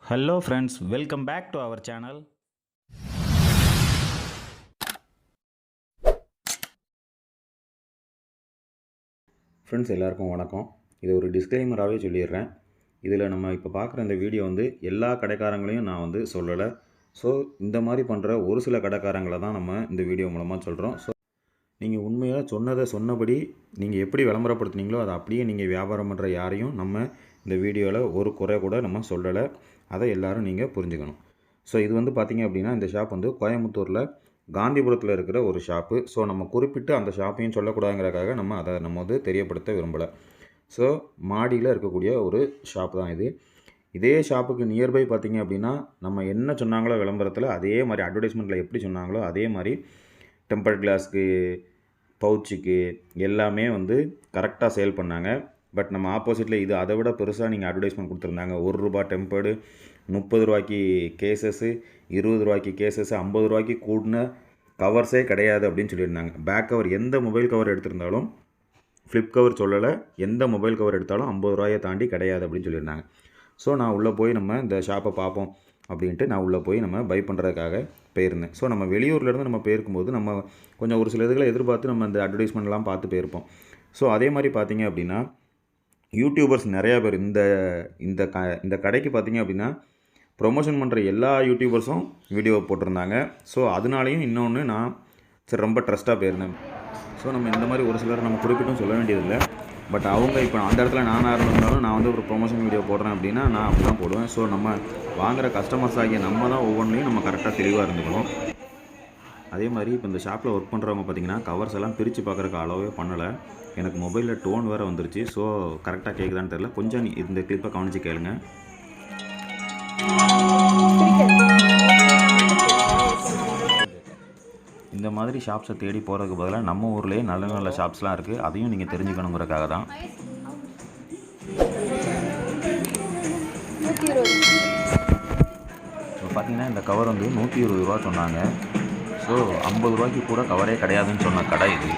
Hello friends, welcome back to our channel. Friends எல்லாருக்கும் வணக்கம். இது ஒரு டிஸ்க்ளைமராகவே சொல்லிடுறேன். இதில் நம்ம இப்போ பார்க்குற இந்த வீடியோ எல்லா கடைக்காரங்களையும் நான் சொல்லலை. ஸோ இந்த மாதிரி பண்ணுற ஒரு சில கடைக்காரங்களை தான் நம்ம இந்த வீடியோ மூலமாக சொல்கிறோம். ஸோ நீங்கள் உண்மையாக சொன்னதை சொன்னபடி நீங்கள் எப்படி விளம்பரப்படுத்துனீங்களோ அதை அப்படியே நீங்கள் வியாபாரம் பண்ணுற யாரையும் நம்ம இந்த வீடியோவில் ஒரு குறை கூட நம்ம சொல்லலை. அதை எல்லோரும் நீங்கள் புரிஞ்சுக்கணும். ஸோ இது பார்த்திங்க அப்படின்னா இந்த ஷாப் கோயம்புத்தூரில் காந்திபுரத்தில் இருக்கிற ஒரு ஷாப்பு. ஸோ நம்ம குறிப்பிட்டு அந்த ஷாப்பையும் சொல்லக்கூடாதுங்கிறக்காக அதை நம்ம தெரியப்படுத்த விரும்பலை. ஸோ மாடியில் இருக்கக்கூடிய ஒரு ஷாப் தான் இது. இதே ஷாப்புக்கு நியர்பை பார்த்திங்க அப்படின்னா நம்ம என்ன சொன்னாங்களோ விளம்பரத்தில் அதே மாதிரி அட்வர்டைஸ்மெண்ட்டில் எப்படி சொன்னாங்களோ அதே மாதிரி டெம்பர்ட் கிளாஸ்க்கு பவுச்சுக்கு எல்லாமே கரெக்டாக சேல் பண்ணாங்க. பட் நம்ம ஆப்போசிட்டில் இது அதை விட பெருசாக நீங்கள் அட்வர்டைஸ்மெண்ட் கொடுத்துருந்தாங்க. ₹1 டெம்பர்டு, ₹30 கேசஸ்ஸு, ₹20 கேசஸ், ₹50 கூடின கவர்ஸே கிடையாது அப்படின்னு சொல்லியிருந்தாங்க. பேக் கவர் எந்த மொபைல் கவர் எடுத்திருந்தாலும் ஃப்ளிப் கவர் சொல்லலை, எந்த மொபைல் கவர் எடுத்தாலும் ₹50 தாண்டி கிடையாது அப்படின்னு சொல்லியிருந்தாங்க. ஸோ நான் உள்ளே போய் நம்ம இந்த ஷாப்பை பார்ப்போம் அப்படின்ட்டு நான் உள்ளே போய் நம்ம பை பண்ணுறதுக்காக போயிருந்தேன். ஸோ நம்ம வெளியூர்லேருந்து நம்ம போயிருக்கும்போது நம்ம கொஞ்சம் ஒரு சில இதுகளை எதிர்பார்த்து நம்ம இந்த அட்வர்டைஸ்மெண்ட்லாம் பார்த்து போயிருப்போம். ஸோ அதே மாதிரி பார்த்திங்க அப்படின்னா யூடியூபர்ஸ் நிறையா பேர் இந்த கடைக்கு பார்த்திங்க அப்படின்னா ப்ரொமோஷன் பண்ணுற எல்லா யூடியூபர்ஸும் வீடியோ போட்டிருந்தாங்க. ஸோ அதனாலையும் இன்னொன்று நான் சரி ரொம்ப ட்ரஸ்ட்டாக போயிருந்தேன். ஸோ நம்ம இந்த மாதிரி ஒரு சிலர் நம்ம குறிப்பிட்டும் சொல்ல வேண்டியதில்லை. பட் அவங்க இப்போ அந்த இடத்துல நானாக இருந்தாலும் நான் ஒரு ப்ரொமோஷன் வீடியோ போடுறேன் அப்படின்னா நான் அப்படி தான் போடுவேன். ஸோ நம்ம வாங்குகிற கஸ்டமர்ஸ் ஆகிய நம்ம தான் ஒவ்வொன்றையும் நம்ம கரெக்டாக தெளிவாக இருந்துக்கணும். அதே மாதிரி இப்போ இந்த ஷாப்பில் ஒர்க் பண்ணுறவங்க பார்த்திங்கன்னா கவர்ஸ் எல்லாம் பிரித்து பார்க்குறக்கு அளவே பண்ணலை. எனக்கு மொபைலில் டோன் வேறு வந்துருச்சு. ஸோ கரெக்டாக கேட்குதான்னு தெரில. கொஞ்சம் இந்த கிளிப்பை கவனித்து கேளுங்க. இந்த மாதிரி ஷாப்ஸை தேடி போகிறதுக்கு பதிலாக நம்ம ஊர்லேயே நல்ல நல்ல ஷாப்ஸ்லாம் இருக்குது. அதையும் நீங்கள் தெரிஞ்சுக்கணுங்கிறக்காக தான். இப்போ பார்த்தீங்கன்னா இந்த கவர் ₹120 சொன்னாங்க. ஸோ ₹50 கூட கவரே கிடையாதுன்னு சொன்ன கடை இது.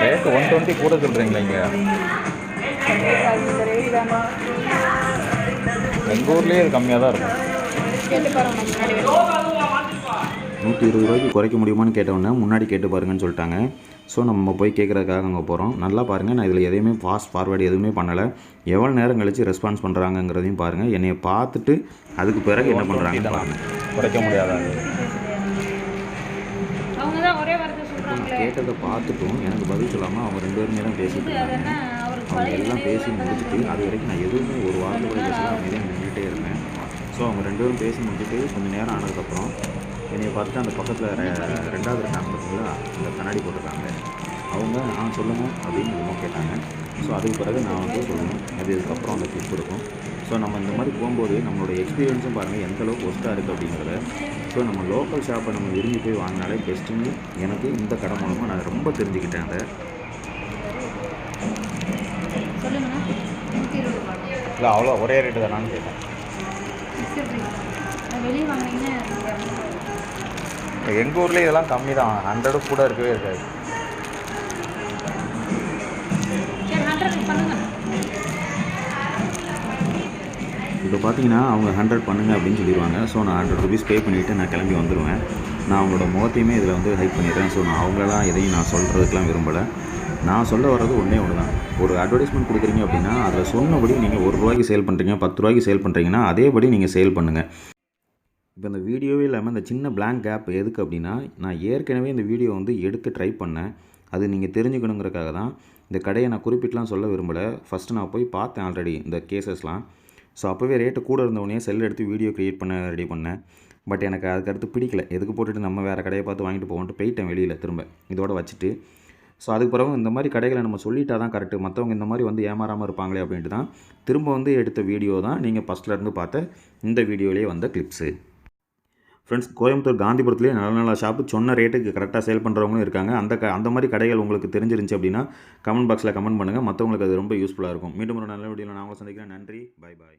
ரேட்டு 120 கூட சொல்கிறீங்களா? இங்கே எங்கள் ஊர்லேயே இது கம்மியாக தான் இருக்கும். ₹120 குறைக்க முடியுமான்னு கேட்டவுடனே முன்னாடி கேட்டு பாருங்கன்னு சொல்லிட்டாங்க. ஸோ நம்ம போய் கேட்குறதுக்காக அங்கே போகிறோம். நல்லா பாருங்கள், நான் இதில் எதையுமே ஃபாஸ்ட் ஃபார்வேர்டு எதுவுமே பண்ணலை. எவ்வளோ நேரம் கழித்து ரெஸ்பான்ஸ் பண்ணுறாங்கங்கிறதையும் பாருங்கள். என்னை பார்த்துட்டு அதுக்கு பிறகு என்ன பண்ணுறாங்க பாருங்கள். குறைக்க முடியாதாங்க. கேட்டதை பார்த்துட்டும் எனக்கு பதில் சொல்லாமல் அவங்க 2 பேருமே தான் பேசிகிட்டு இருந்தாங்க. அவங்க எல்லாம் பேசி முடிச்சுட்டு அது வரைக்கும் நான் எதுவுமே ஒரு வாரத்தை கூட பேசலாம் அமைதியாக நின்றுட்டே இருந்தேன். ஸோ அவங்க 2 பேரும் பேசி முடிச்சுட்டு கொஞ்சம் நேரம் ஆனதுக்கப்புறம் என்னை பார்த்துட்டு அந்த பக்கத்தில் 2வது இருக்காங்க பார்த்தீங்களா, அந்த கண்ணாடி போட்டிருக்காங்க. அவங்க சொல்லுங்கள் அப்படின்னு என்னமோ கேட்டாங்க. ஸோ அதுக்கு பிறகு நான் சொல்லணும். அது இதுக்கப்புறம் அந்த கிளிப் இருக்கும். ஸோ நம்ம இந்த மாதிரி போகும்போது நம்மளோட எக்ஸ்பீரியன்ஸும் பாருங்கள் எந்தளவுக்கு ஒஸ்ட்டாக இருக்குது அப்படிங்கிறத. ஸோ நம்ம லோக்கல் ஷாப்பை நம்ம விரும்பி போய் வாங்கினாலே பெஸ்ட்டுன்னு எனக்கு இந்த கடை மூலமாக நான் ரொம்ப தெரிஞ்சுக்கிட்டேன். அதை இல்லை அவ்வளோ ஒரே ரேட்டு தானான்னு கேட்டேன். எங்கள் ஊர்லேயே இதெல்லாம் கம்மி தான். 100 கூட இருக்கவே இருக்காது. இப்போ பார்த்தீங்கன்னா அவங்க 100 பண்ணுங்க அப்படின்னு சொல்லிடுவாங்க. ஸோ நான் ₹100 பே பண்ணிவிட்டு நான் கிளம்பி வந்துடுவேன். நான் அவங்களோட முகத்தையுமே இதில் ஹைப் பண்ணிடுறேன். ஸோ நான் அவங்களெல்லாம் எதையும் நான் சொல்கிறதுக்கெலாம் விரும்பலை. நான் சொல்ல வர்றது ஒன்றே ஒன்று தான். ஒரு அட்வர்டைஸ்மெண்ட் கொடுக்குறீங்க அப்படின்னா அதில் சொன்னபடி நீங்கள் ₹1 சேல் பண்ணுறீங்க, ₹10 சேல் பண்ணுறீங்கன்னா அதேபடி நீங்கள் சேல் பண்ணுங்கள். இப்போ இந்த வீடியோவே இல்லாமல் இந்த சின்ன பிளாங்க் கேப் எதுக்கு அப்படின்னா, நான் ஏற்கனவே இந்த வீடியோ எடுத்து ட்ரை பண்ணேன். அது நீங்கள் தெரிஞ்சுக்கணுங்கிறக்காக தான். இந்த கடையை நான் குறிப்பிட்டுலாம் சொல்ல விரும்பலை. ஃபஸ்ட்டு நான் போய் பார்த்தேன் ஆல்ரெடி இந்த கேசஸ்லாம். ஸோ அப்போவே ரேட்டு கூட இருந்தவொடனே செல் எடுத்து வீடியோ க்ரியேட் பண்ண ரெடி பண்ணேன். பட் எனக்கு அதுக்கடுத்து பிடிக்கல. எதுக்கு போட்டுட்டு நம்ம வேறு கடையை பார்த்து வாங்கிட்டு போவோன்ட்டு போயிட்டேன் வெளியில் திரும்ப இதோட வச்சுட்டு. ஸோ அதுக்கு பிறகு இந்த மாதிரி கடைகளை நம்ம சொல்லிட்டா தான் கரெக்டு. மற்றவங்க இந்த மாதிரி ஏமாறாமல் இருப்பாங்களே அப்படின்ட்டு தான் திரும்ப எடுத்த வீடியோ தான் நீங்கள் ஃபஸ்ட்லேருந்து பார்த்த இந்த வீடியோலேயே வந்த கிளிப்ஸு. ஃப்ரெண்ட்ஸ், கோயம்புத்தூர் காந்திபுரத்துலேயே நல்ல நல்ல ஷாப்பு சொன்ன ரேட்டுக்கு கரெக்டாக சேல் பண்ணுறவங்களும் இருக்காங்க. அந்த மாதிரி கடைகள் உங்களுக்கு தெரிஞ்சிருந்துச்சு அப்படின்னா கமெண்ட் பாக்ஸில் கமெண்ட் பண்ணுங்கள். மற்றவங்களுக்கு அது ரொம்ப யூஸ்ஃபுல்லாக இருக்கும். மீண்டும் ஒரு நல்ல வீடியோவில் நான் உங்களை சந்திக்கிறேன். நன்றி. Bye bye.